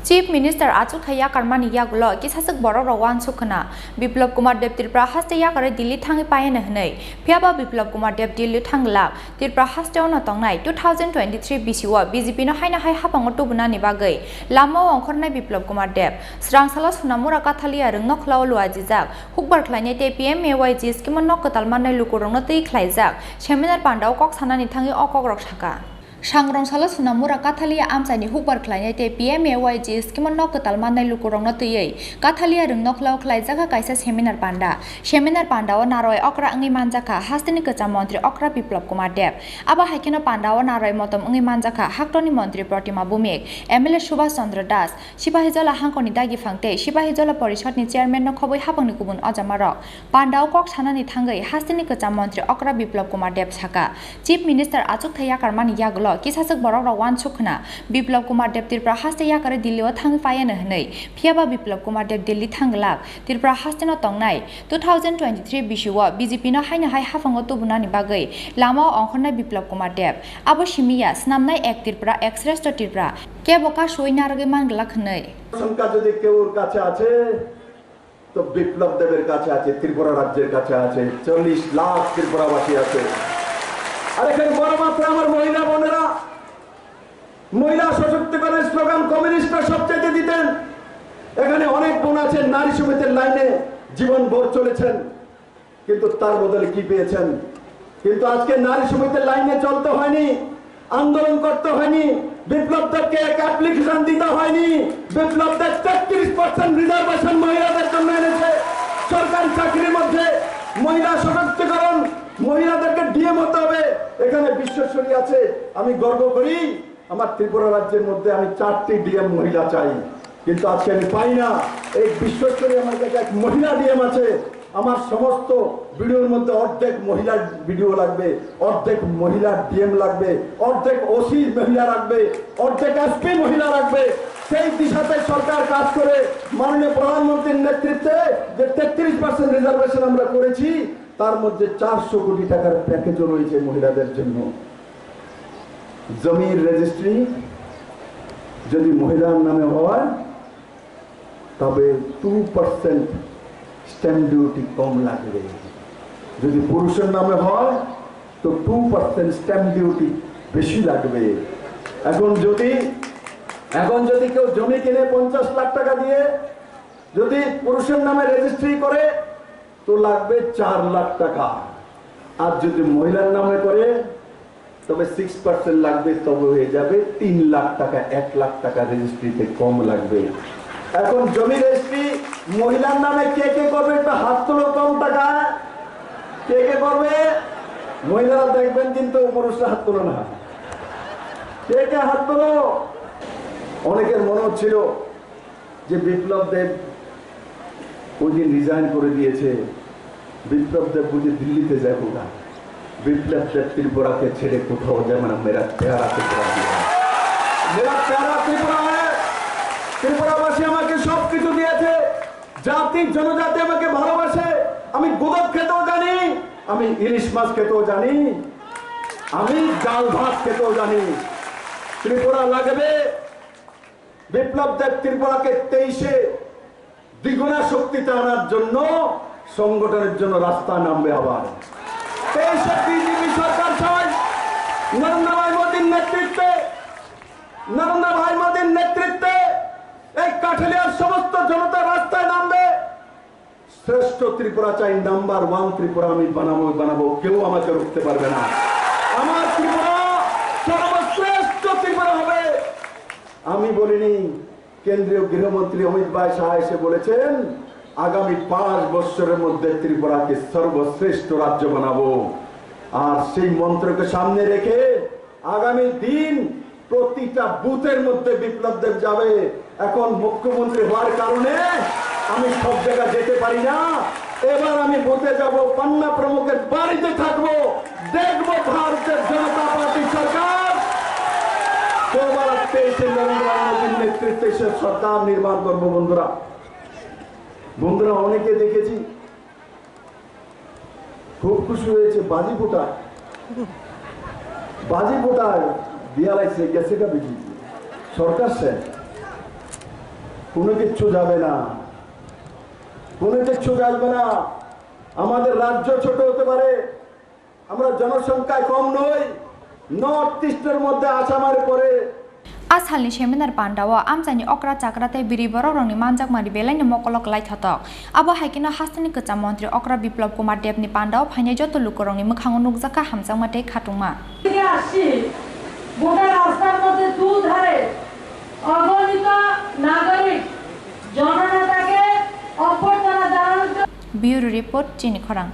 Chief Minister Achuk Thaya Karmani Yagulo Kisasak Borok Rawan Sukhana Biplop Kumar Dev Tirpra Haste Yakare Dili Thangi Payana Hnei Phiaba Biplop Kumar Dev Dili Thanglak Tirpra Haste Ona Tongnai 2023 BCW BJP no Haina Hai Hapango Tubunani Bagai Lamo Ongkhornai Biplop Kumar Dev Srangsala Sunamura Kathalia Rung Noklaw Luajizak Hukbar Khlainai te PMAYG Skimon Nok Talmanai Lukurong no Tei Khlaijak Seminar Pandau Kok Sanani Thangi Okok Roksaka Sangrong sala sunamura Kathalia amsani hukbar khlainai te PMAYG skimon nok talmanai lukurong no tei Kathalia rung noklaw khlaijaka kaisa seminar pandao naroi okra angi manjaka hastini kacha mantri okra Biplop Kumar Dev aba haikeno pandao naroi motom angi manjaka haktoni mantri Protima Bumik MLA Subhash Chandra Das Sibahijala hangkoni dagi phangte Sibahijala Porishad ni chairman no khoboi hapangni kubun ajamarok pandao kok sanani thangai hastini kacha mantri okra Biplop Kumar Dev saka Chief Minister Achuk Thaya Karmani Yagulo Kisasak Borok Rawan Sukhana Biplop Kumar Dev Tirpra Haste Yakare Dillio Thangi Payana Hnei Phiaba Biplop Kumar Dev Dili Thanglak Tirpra Haste no Tongnai 2023 BCW BJP no Haina Hai Hafango Tubunani Bagai Lama Ongkhornai Biplop Kumar Dev Abo Shimiya Snamnai Ek Tirpra Ek Shreshto Tirpra Ke Boka Soinarage Manglak Hnei সংখ্যা যদি কেউর কাছে আছে তো বিপ্লব দেবের কাছে আছে ত্রিপুরা রাজ্যের কাছে আছে 40 লাখ ত্রিপুরাবাসী আছে আর এখানে বড় মাত্রা আমার মহিলা বোনেরা মহিলা সশক্তিকরণের স্লোগান কমিউনিস্টরা সবচেয়ে দিতেন এখানে অনেক বোন আছে নারী সমিতির লাইনে জীবন ভর চলেছেন কিন্তু তার বদলে কি পেয়েছেন কিন্তু আজকে নারী সমিতির লাইনে চলতে হয়নি আন্দোলন করতে হয়নি বিপ্লব দেবকে এক অ্যাপ্লিকেশন দিতে হয়নি বিপ্লব দেব 33% রিজার্ভেশন মহিলাদের জন্য এনেছে সরকারি চাকরির মধ্যে মহিলা সশক্তিকরণ মহিলাদেরকে ডিএম হতে হবে এখানে বিশ্বশ্বরী আছে আমি গর্ব করি আমার ত্রিপুরা রাজ্যের মধ্যে আমি 4টি ডিএম মহিলা চাই কিন্তু আজকে আমি পাই না এই বিশ্বশ্বরী আমার কাছে এক মহিলা ডিএম আছে আমার সমস্ত ভিডিওর মধ্যে অর্ধেক মহিলার ভিডিও লাগবে অর্ধেক মহিলার ডিএম লাগবে অর্ধেক ওসি মহিলা লাগবে অর্ধেক এসপি মহিলা লাগবে সেই দিশাতে সরকার কাজ করে মাননীয় প্রধানমন্ত্রীর নেতৃত্বে যে 33% রিজার্ভেশন আমরা করেছি তার মধ্যে 400 কোটি টাকার প্যাকেজও রয়েছে মহিলাদের জন্য জমির রেজিস্ট্রি যদি মহিলার নামে হয় তবে 2% স্ট্যাম্প ডিউটি কম লাগবে যদি পুরুষের নামে হয় তো 2% স্ট্যাম্প ডিউটি বেশি লাগবে এখন যদি কেউ জমি কিনে 50 লাখ টাকা দিয়ে যদি পুরুষের নামে রেজিস্ট্রি করে তো লাগবে 4 লাখ টাকা আর যদি মহিলার নামে করে তবে 6% লাগবে তবে হয়ে যাবে 3 লাখ টাকা 1 লাখ টাকা রেজিস্ট্রিতে কম লাগবে এখন জমি রেজিস্ট্রি মহিলার নামে কে কে করবে একটা হাত তোলো কম টাকা কে কে করবে মহিলারা দেখবেন কিন্তু পুরুষরা হাত তোলো না কে কে হাত তোলো অনেকের মনে হচ্ছিল যে বিপ্লব দেব ওই দিন রিজাইন করে দিয়েছে বিপ্লব দেব বুঝে দিল্লিতে যাবো না বিপ্লব দেব ত্রিপুরাকে ছেড়ে কোথাও যাবে না মেরা প্যারা ত্রিপুরা মেরা প্যারা ত্রিপুরা ত্রিপুরাবাসী আমাকে সবকিছু দিয়েছে জাতি জনজাতি আমাকে ভালোবাসে আমি গোদক খেতেও জানি আমি ইলিশ মাছ খেতেও জানি আমি ডাল ভাত খেতেও জানি ত্রিপুরা লাগবে বিপ্লব দেব ত্রিপুরাকে 23-এ দ্বিগুণা শক্তিতে আনার জন্য সংগঠনের জন্য রাস্তা নামবে আবার 23-এ বিজেপি সরকার চাই নরেন্দ্র ভাই মোদীর নেতৃত্বে এই কাঠালিয়ার সমস্ত জনতা রাস্তায় নামবে শ্রেষ্ঠ ত্রিপুরা চাই নাম্বার 1 ত্রিপুরা আমি বানাবো কেউ আমাকে রুখতে পারবে না আমার ত্রিপুরা সর্বশ্রেষ্ঠ ত্রিপুরা হবে আমি বলিনি কেন্দ্রীয় গৃহমন্ত্রী অমিত ভাই শাহ এসে বলেছেন আগামী 5 বছরের মধ্যে ত্রিপুরাকে সর্বশ্রেষ্ঠ রাজ্য বানাবো আর সেই মন্ত্রকে সামনে রেখে আগামী দিন প্রতিটা বুথের মধ্যে বিপ্লব দেব যাবে এখন মুখ্যমন্ত্রী হওয়ার কারণে আমি সব জায়গা যেতে পারি না এবার আমি বুথে যাব পান্না প্রমুখের বাড়িতে থাকবো দেখবো ভারতের জনতা পার্টি সরকার নরেন্দ্র মোদীর নেতৃত্বে সরকার নির্মাণ করবো বন্ধুরা অনেকে দেখেছি খুব খুশি হয়েছে বাজি ফোটায় দিয়ালাইছে গেছে কা বিজেপি সরকার শেষ কোনো কিচ্ছু যাবে না, কোনো কিচ্ছু যাবে না। আমাদের রাজ্য ছোট হতে পারে, আমরা জনসংখ্যায় কম নই, নর্থ ইস্টের মধ্যে আসামের পরে। Asalni seminar pandawa amjani okra chakrate biri bororongni manjak mari belaini mokolok laithatok abo haikino hastani kecha mantri okra biplop kumar debni pandaw phaine joto lukorongni mukhango nukjaka hamjangmate khatungma গোটা রাস্তার মধ্যে দুধারে অগণিত নাগরিক জননেতাকে অভ্যর্থনা জানানোর Bureau report Chini Khorang